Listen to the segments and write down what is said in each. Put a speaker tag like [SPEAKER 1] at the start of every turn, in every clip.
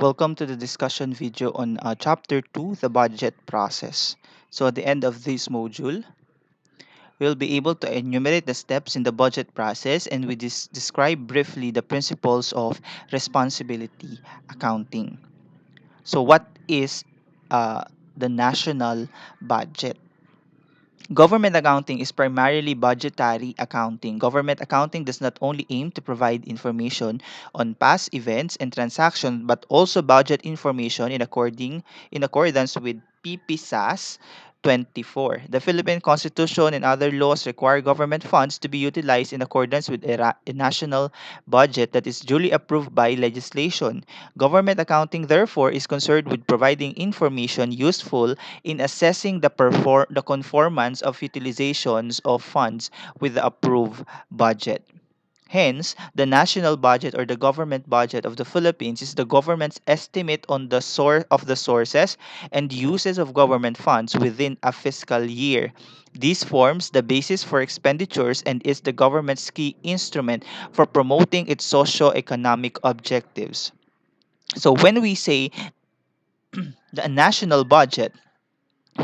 [SPEAKER 1] Welcome to the discussion video on Chapter 2, the budget process. So, at the end of this module, we'll be able to enumerate the steps in the budget process and we describe briefly the principles of responsibility accounting. So, what is uh, the national budget? Government accounting is primarily budgetary accounting. Government accounting does not only aim to provide information on past events and transactions but also budget information in accordance with PPSAS 24. The Philippine Constitution and other laws require government funds to be utilized in accordance with a national budget that is duly approved by legislation. Government accounting, therefore, is concerned with providing information useful in assessing the conformance of utilizations of funds with the approved budget. Hence, the national budget or the government budget of the Philippines is the government's estimate on the source of the sources and uses of government funds within a fiscal year. This forms the basis for expenditures and is the government's key instrument for promoting its socio-economic objectives. So when we say the national budget,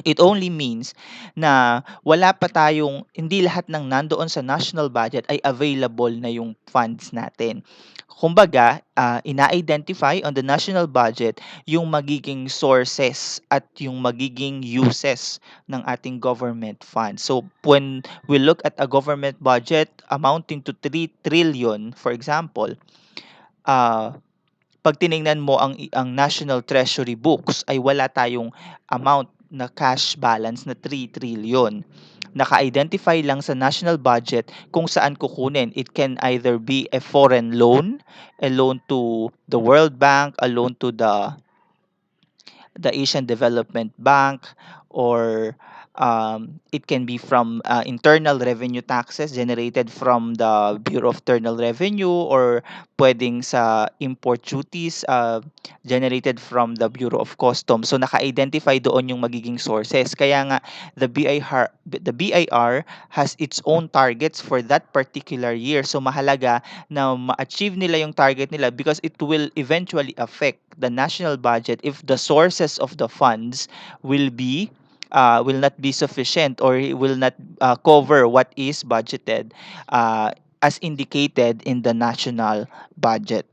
[SPEAKER 1] it only means na wala pa tayong hindi lahat ng nandoon sa national budget ay available na yung funds natin. Kumbaga, ina-identify on the national budget yung magiging sources at yung magiging uses ng ating government funds. So, when we look at a government budget amounting to 3 trillion, for example, uh, pag tiningnan mo ang National Treasury books ay wala tayong amount na cash balance na 3 trillion. Naka-identify lang sa national budget kung saan kukunin. It can either be a foreign loan, a loan to the World Bank, a loan to the Asian Development Bank, or it can be from internal revenue taxes generated from the Bureau of Internal Revenue, or pwedeng sa import duties generated from the Bureau of Customs. So naka-identify doon yung magiging sources. Kaya nga the BIR has its own targets for that particular year. So mahalaga na ma-achieve nila yung target nila because it will eventually affect the national budget if the sources of the funds will not be sufficient or it will not cover what is budgeted uh, as indicated in the national budget.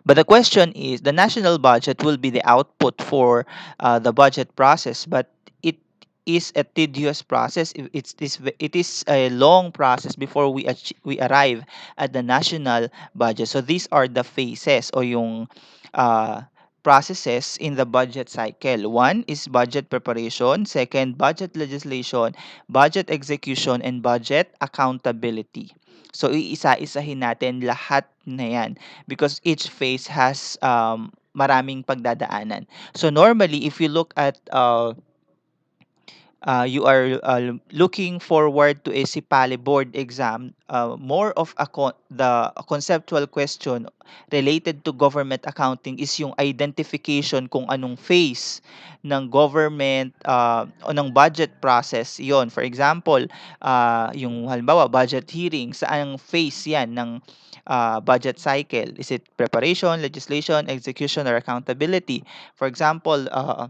[SPEAKER 1] But the question is, the national budget will be the output for the budget process, but it is a tedious process. It is a long process before we arrive at the national budget. So these are the phases o yung uh, processes in the budget cycle. One is budget preparation, second budget legislation, budget execution, and budget accountability. So iisa-isahin natin lahat na yan because each phase has maraming pagdadaanan. So normally, if you look at you are looking forward to a SIPALE board exam, more of the conceptual question related to government accounting is yung identification kung anong phase ng government o ng budget process yon. For example, yung halimbawa budget hearing, saang phase yan ng budget cycle? Is it preparation, legislation, execution, or accountability? For example, uh,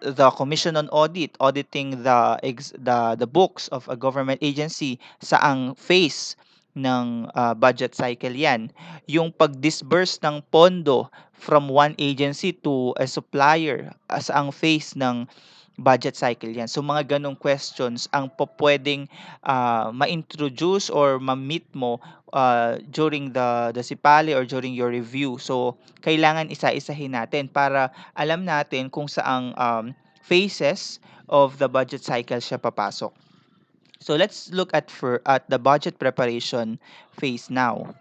[SPEAKER 1] the Commission on Audit, auditing the books of a government agency, saang phase ng budget cycle yan. Yung pag-disburse ng pondo from one agency to a supplier, saang phase ng budget cycle yan. So mga ganong questions ang pwedeng ma-introduce or ma-meet mo during the SIPALE or during your review. So kailangan isa-isahin natin para alam natin kung saang phases of the budget cycle siya papasok. So let's look at the budget preparation phase now.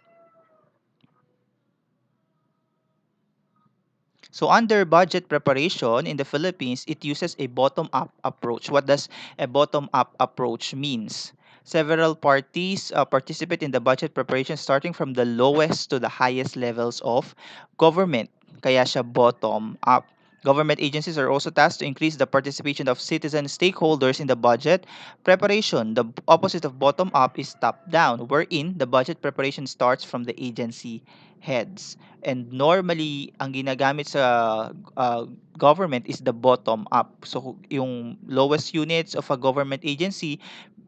[SPEAKER 1] So under budget preparation in the Philippines, it uses a bottom-up approach. What does a bottom-up approach means? Several parties participate in the budget preparation starting from the lowest to the highest levels of government. Kaya siya bottom-up. Government agencies are also tasked to increase the participation of citizen stakeholders in the budget preparation. The opposite of bottom-up is top-down, wherein the budget preparation starts from the agency heads. And normally, ang ginagamit sa government is the bottom up. So, yung lowest units of a government agency,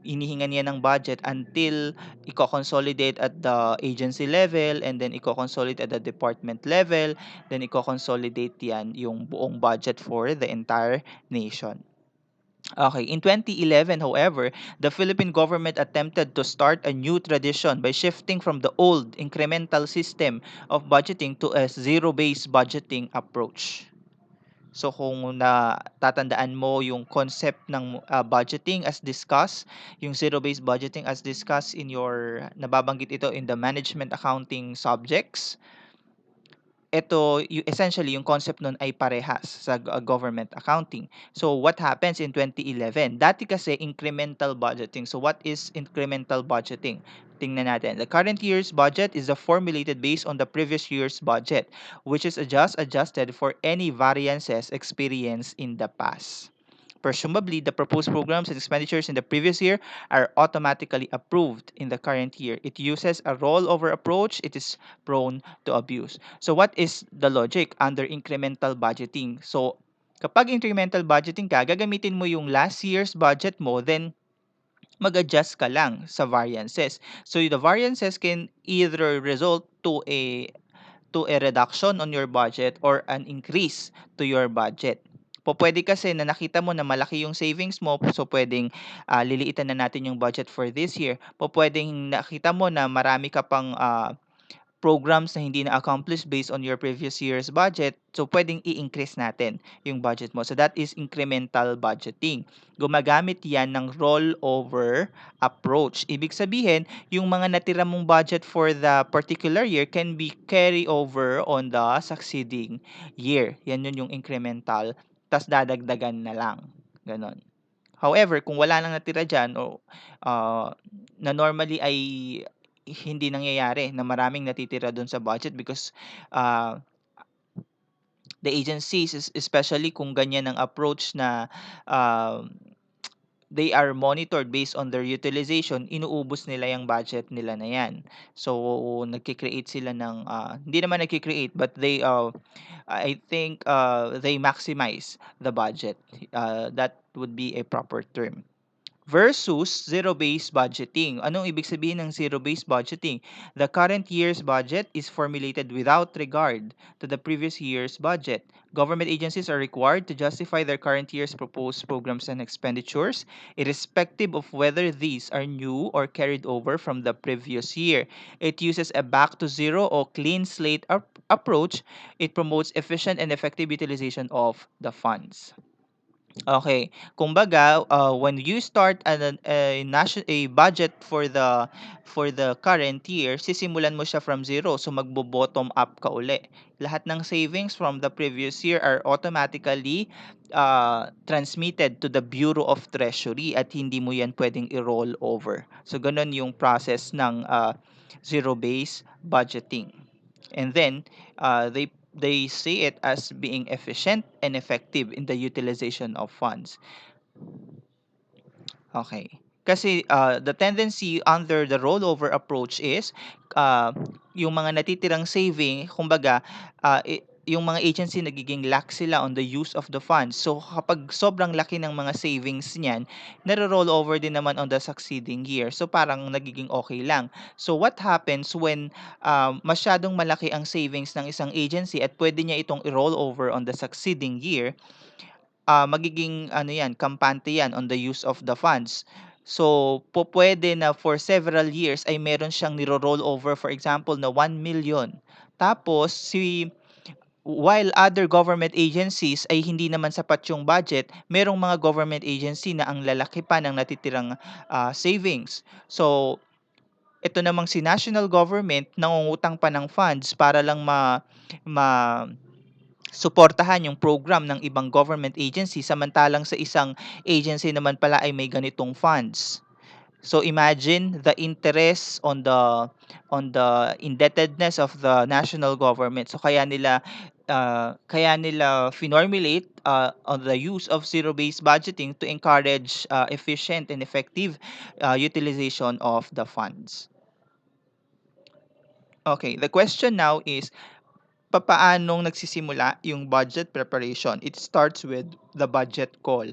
[SPEAKER 1] inihingan niya ng budget until i-consolidate at the agency level, and then i-consolidate at the department level, then i-consolidate yan yung buong budget for the entire nation. Okay, in 2011, however, the Philippine government attempted to start a new tradition by shifting from the old incremental system of budgeting to a zero-based budgeting approach. So kung natatandaan mo yung concept ng budgeting as discussed, yung zero-based budgeting as discussed in your, nababanggit ito in the management accounting subjects, ito, essentially, yung concept nun ay parehas sa government accounting. So, what happens in 2011? Dati kasi incremental budgeting. So, what is incremental budgeting? Tingnan natin. The current year's budget is formulated based on the previous year's budget, which is adjusted for any variances experienced in the past. Presumably, the proposed programs and expenditures in the previous year are automatically approved in the current year. It uses a rollover approach. It is prone to abuse. So, what is the logic under incremental budgeting? So, kapag incremental budgeting ka, gagamitin mo yung last year's budget mo, then mag-adjust ka lang sa variances. So, the variances can either result to a reduction on your budget or an increase to your budget. Pwede kasi na nakita mo na malaki yung savings mo, so pwedeng liliitan na natin yung budget for this year. Pwedeng nakita mo na marami ka pang programs na hindi na-accomplish based on your previous year's budget, so pwedeng i-increase natin yung budget mo. So that is incremental budgeting. Gumagamit yan ng rollover approach. Ibig sabihin, yung mga natira mong budget for the particular year can be carry over on the succeeding year. Yan yun yung incremental, tas dadagdagan na lang. Ganon. However, kung wala nang natira dyan, o na normally ay hindi nangyayari na maraming natitira doon sa budget because uh, the agencies, especially kung ganyan ang approach na uh, they are monitored based on their utilization, inuubos nila yung budget nila na yan. So, nagki-create sila ng, hindi naman nagki-create, but I think, they maximize the budget. That would be a proper term. Versus zero-based budgeting. Anong ibig sabihin ng zero-based budgeting? The current year's budget is formulated without regard to the previous year's budget. Government agencies are required to justify their current year's proposed programs and expenditures, irrespective of whether these are new or carried over from the previous year. It uses a back to zero or clean slate approach. It promotes efficient and effective utilization of the funds. Okay. Kumbaga, when you start a budget for the current year, sisimulan mo siya from zero. So magbo-bottom up ka uli. Lahat ng savings from the previous year are automatically transmitted to the Bureau of Treasury at hindi mo yan pwedeng i-roll over. So ganun yung process ng zero-based budgeting. And then they see it as being efficient and effective in the utilization of funds. Okay. Kasi the tendency under the rollover approach is uh, yung mga natitirang saving, kumbaga, yung mga agency nagiging lax sila on the use of the funds. So kapag sobrang laki ng mga savings niyan, naro-roll over din naman on the succeeding year. So parang nagiging okay lang. So what happens when masyadong malaki ang savings ng isang agency at pwede niya itong i-roll over on the succeeding year, magiging ano yan, kampante yan on the use of the funds. So, pwede na for several years ay meron siyang niro-roll over, for example, na 1 million. Tapos, while other government agencies ay hindi naman sapat yung budget, merong mga government agency na ang lalaki pa ng natitirang savings. So, ito namang si national government nangungutang pa ng funds para lang ma suportahan yung program ng ibang government agency, samantalang sa isang agency naman pala ay may ganitong funds. So imagine the interest on the indebtedness of the national government. So kaya nila formulate on the use of zero-based budgeting to encourage efficient and effective utilization of the funds. Okay, the question now is, papaanong nagsisimula yung budget preparation? It starts with the budget call.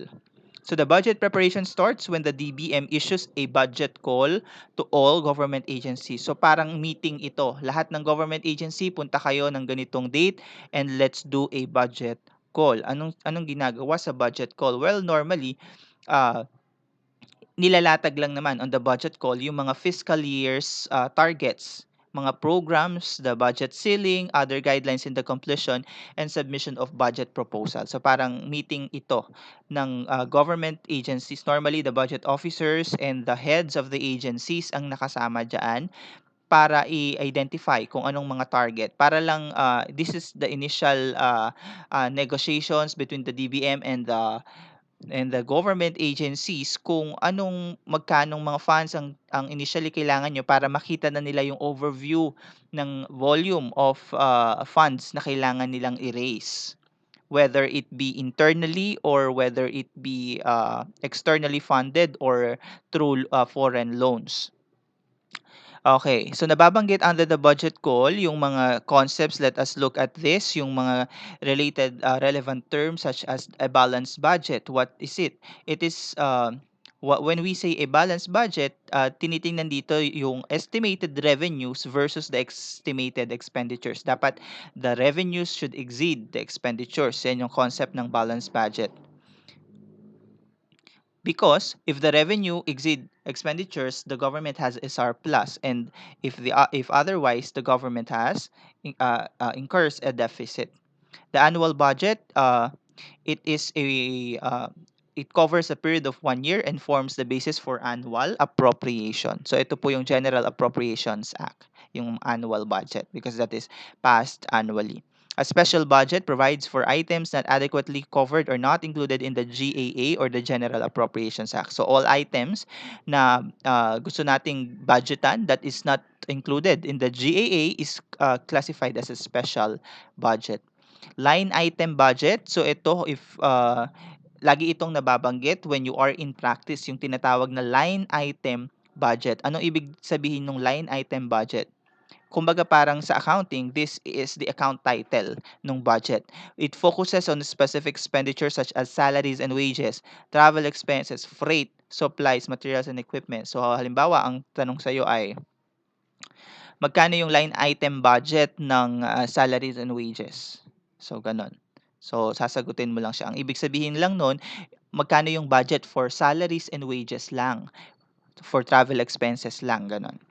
[SPEAKER 1] So the budget preparation starts when the DBM issues a budget call to all government agencies. So parang meeting ito. Lahat ng government agency, punta kayo ng ganitong date and let's do a budget call. Anong ginagawa sa budget call? Well, normally, uh, nilalatag lang naman on the budget call yung mga fiscal year's targets, mga programs, the budget ceiling, other guidelines in the completion and submission of budget proposal. So parang meeting ito ng government agencies. Normally, the budget officers and the heads of the agencies ang nakasama dyan para i-identify kung anong mga target. Para lang, this is the initial negotiations between the DBM and the government agencies kung magkanong mga funds ang initially kailangan nyo para makita na nila yung overview ng volume of funds na kailangan nilang i-raise, whether it be internally or whether it be externally funded or through foreign loans. Okay, so nababanggit under the budget call yung mga concepts. Let us look at this, yung mga related relevant terms such as a balanced budget. What is it? It is when we say a balanced budget, tinitingnan dito yung estimated revenues versus the estimated expenditures. Dapat the revenues should exceed the expenditures. Yan yung concept ng balanced budget. Because if the revenue exceed expenditures, the government has a surplus, and if otherwise, the government has incurs a deficit. The annual budget, it is a it covers a period of 1 year and forms the basis for annual appropriation. So ito po yung General Appropriations Act, yung annual budget, because that is passed annually. A special budget provides for items not adequately covered or not included in the GAA or the General Appropriations Act. So all items na gusto nating budgetan that is not included in the GAA is classified as a special budget. Line item budget. So ito, if lagi itong nababanggit when you are in practice, yung tinatawag na line item budget. Anong ibig sabihin ng line item budget? Kumbaga parang sa accounting, this is the account title ng budget. It focuses on specific expenditures such as salaries and wages, travel expenses, freight, supplies, materials, and equipment. So halimbawa, ang tanong sa iyo ay, magkano yung line item budget ng salaries and wages? So ganon. So sasagutin mo lang siya. Ang ibig sabihin lang nun, magkano yung budget for salaries and wages lang, for travel expenses lang, ganon.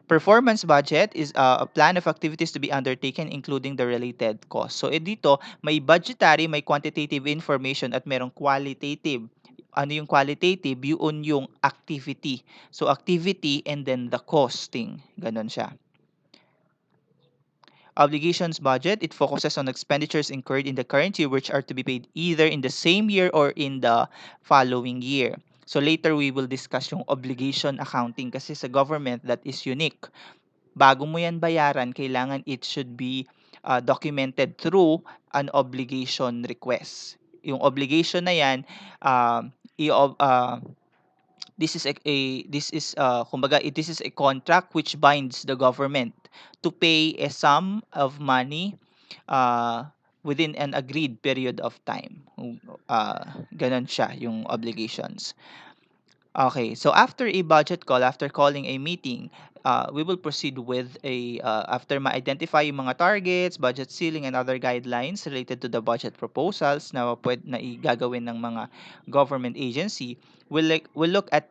[SPEAKER 1] Performance budget is a plan of activities to be undertaken including the related costs. So dito, may budgetary, may quantitative information at merong qualitative. Ano yung qualitative? Yun yung activity. So activity and then the costing. Ganon siya. Obligations budget, it focuses on expenditures incurred in the current year which are to be paid either in the same year or in the following year. So later we will discuss yung obligation accounting kasi sa government that is unique. Bago mo yan bayaran, kailangan it should be documented through an obligation request. Yung obligation na yan, um, i- this is kumbaga this is a contract which binds the government to pay a sum of money uh, within an agreed period of time. Ganon siya yung obligations. Okay, so after a budget call, after calling a meeting, we will proceed with after ma-identify yung mga targets, budget ceiling, and other guidelines related to the budget proposals na igagawin ng mga government agency, we'll look at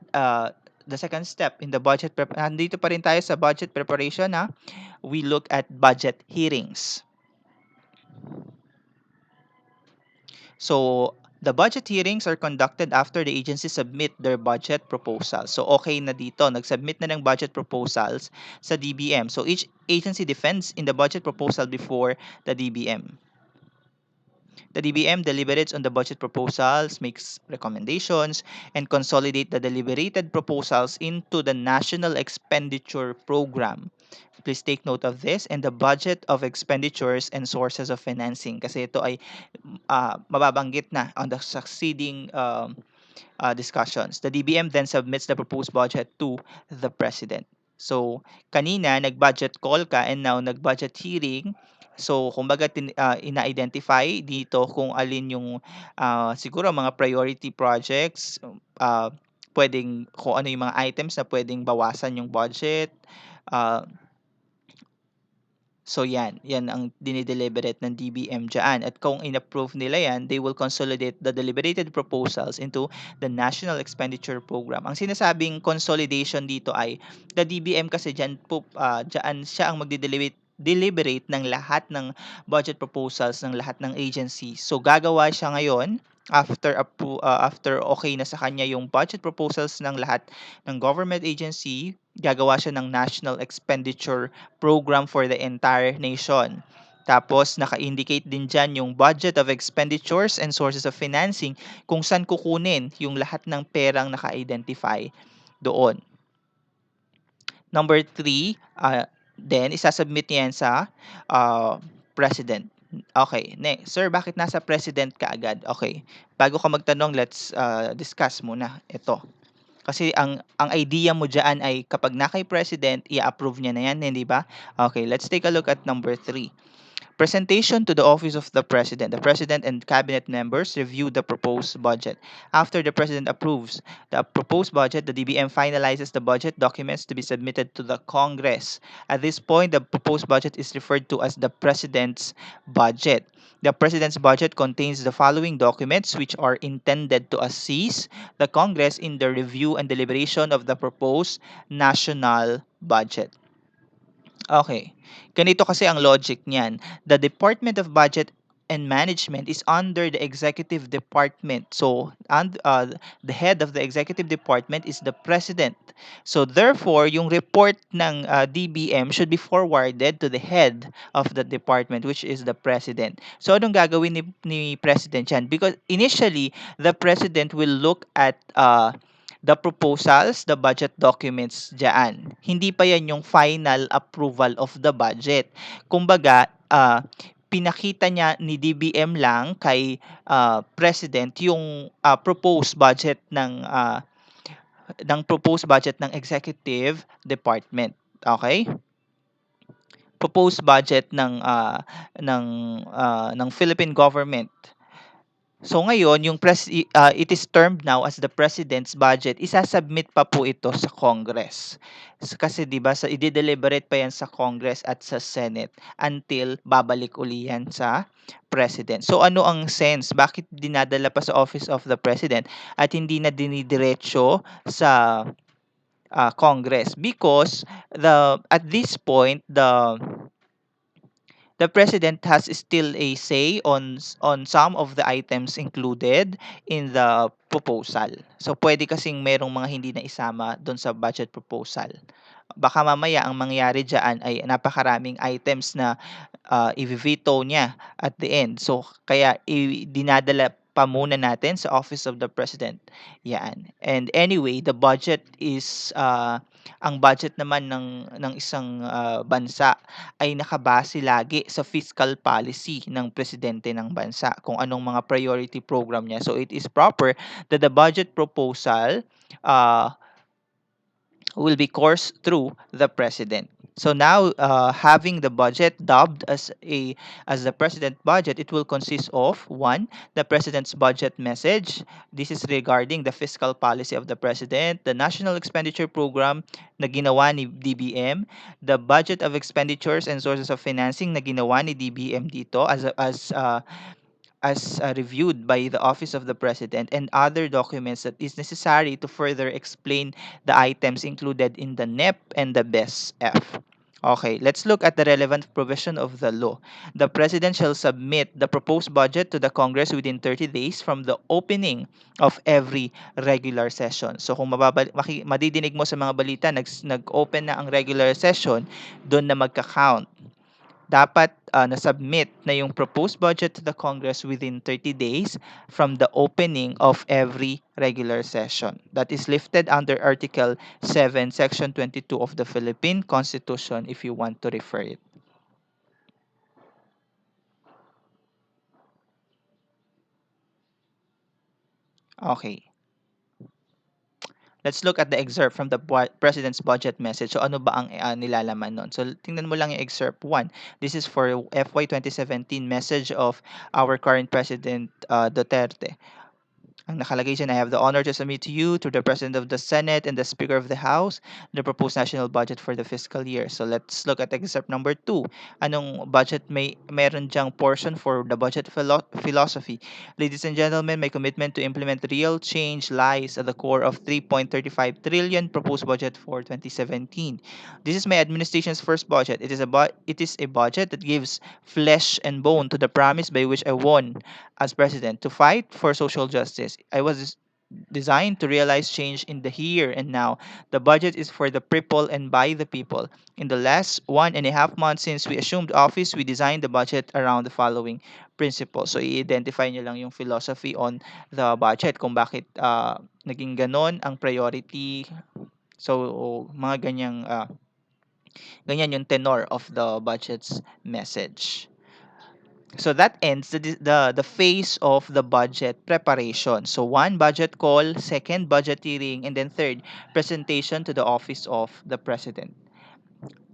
[SPEAKER 1] the second step in the budget nandito pa rin tayo sa budget preparation, ha. We look at budget hearings. So, the budget hearings are conducted after the agency submit their budget proposals. So, okay na dito. Nag-submit na ng budget proposals sa DBM. So, each agency defends in the budget proposal before the DBM. The DBM deliberates on the budget proposals, makes recommendations, and consolidate the deliberated proposals into the National Expenditure Program. Please take note of this and the budget of expenditures and sources of financing kasi ito ay mababanggit na on the succeeding discussions. The DBM then submits the proposed budget to the President. So, kanina nag-budget call ka and now nag-budget hearing. So, kumbaga ina-identify dito kung alin yung siguro mga priority projects, puwedeng kung ano yung mga items na puwedeng bawasan yung budget. ah, So yan ang dinideliberate ng DBM dyan. At kung in-approve nila yan, they will consolidate the deliberated proposals into the National Expenditure Program. Ang sinasabing consolidation dito ay the DBM kasi dyan siya ang deliberate ng lahat ng budget proposals ng lahat ng agencies. So gagawa siya ngayon after okay na sa kanya yung budget proposals ng lahat ng government agency, gagawa siya ng National Expenditure Program for the entire nation. Tapos, naka-indicate din dyan yung budget of expenditures and sources of financing kung saan kukunin yung lahat ng perang naka-identify doon. Number three, then isasubmit niya yan sa president. Okay, next. Sir, bakit nasa president ka agad? Okay, bago ka magtanong, let's discuss muna ito. Kasi ang idea mo diyan ay kapag na kay president, i-approve niya na yan, hindi ba? Okay, let's take a look at number three. Presentation to the Office of the President. The President and Cabinet members review the proposed budget. After the President approves the proposed budget, the DBM finalizes the budget documents to be submitted to the Congress. At this point, the proposed budget is referred to as the President's budget. The President's budget contains the following documents which are intended to assist the Congress in the review and deliberation of the proposed national budget. Okay. Ganito kasi ang logic niyan. The Department of Budget and Management is under the executive department. So, the head of the executive department is the president. So, therefore, yung report ng DBM should be forwarded to the head of the department, which is the president. So, anong gagawin ni president yan? Because initially, the president will look at the proposals, the budget documents diyan. Hindi pa yan yung final approval of the budget. Kumbaga, pinakita niya ni DBM lang kay president yung proposed budget ng executive department. Okay? Proposed budget ng Philippine government. So ngayon, it is termed now as the President's budget. Isasubmit pa po ito sa Congress. Kasi 'di ba sa i-deliberate pa yan sa Congress at sa Senate until babalik uli yan sa President. So ano ang sense? Bakit dinadala pa sa Office of the President at hindi na dinidiretso sa Congress? Because at this point the president has still a say on some of the items included in the proposal. So pwede kasing merong mga hindi na isama doon sa budget proposal. Baka mamaya ang mangyari diyan ay napakaraming items na i-veto niya at the end. So kaya dinadala pa muna natin sa Office of the President. Yan. And anyway, the budget is ang budget naman ng isang bansa ay nakabase lagi sa fiscal policy ng presidente ng bansa kung anong mga priority program niya. So it is proper that the budget proposal uh, will be coursed through the president. So now, having the budget dubbed as the president budget, it will consist of one, the president's budget message. This is regarding the fiscal policy of the president, the national expenditure program na ginawa ni DBM, the budget of expenditures and sources of financing na ginawa ni DBM dito as reviewed by the Office of the President, and other documents that is necessary to further explain the items included in the NEP and the BES-F. Okay, let's look at the relevant provision of the law. The President shall submit the proposed budget to the Congress within 30 days from the opening of every regular session. So kung madidinig mo sa mga balita, nag-open na ang regular session, doon na magka-count. Dapat na-submit na yung proposed budget to the Congress within 30 days from the opening of every regular session. That is lifted under Article 7, Section 22 of the Philippine Constitution if you want to refer it. Okay. let's look at the excerpt from the President's budget message. So ano ba ang nilalaman nun? So tingnan mo lang yung excerpt 1. This is for FY 2017 message of our current President Duterte. Ang nakalagay dyan, I have the honor to submit to you, to the President of the Senate and the Speaker of the House, the proposed national budget for the fiscal year. So let's look at excerpt number 2. Anong budget meron dyang portion for the budget philosophy? Ladies and gentlemen, my commitment to implement real change lies at the core of 3.35 trillion proposed budget for 2017. This is my administration's first budget. It is a budget that gives flesh and bone to the promise by which I won as president to fight for social justice. I was designed to realize change in the here and now. The budget is for the people and by the people. In the last 1.5 months since we assumed office, we designed the budget around the following principles. So, i-identify nyo lang yung philosophy on the budget, kung bakit naging ganon ang priority. So, mga ganyan yung tenor of the budget's message. So that ends the phase of the budget preparation. So one, budget call, second, budget hearing, and then third, presentation to the office of the president.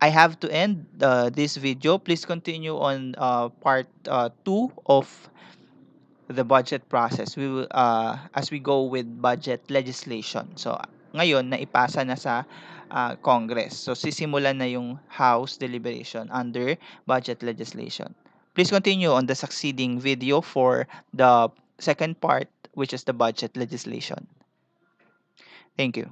[SPEAKER 1] I have to end this video. Please continue on part 2 of the budget process. We will as we go with budget legislation. So ngayon naipasa na sa Congress. So sisimulan na yung House deliberation under budget legislation. Please continue on the succeeding video for the second part, which is the budget legislation. Thank you.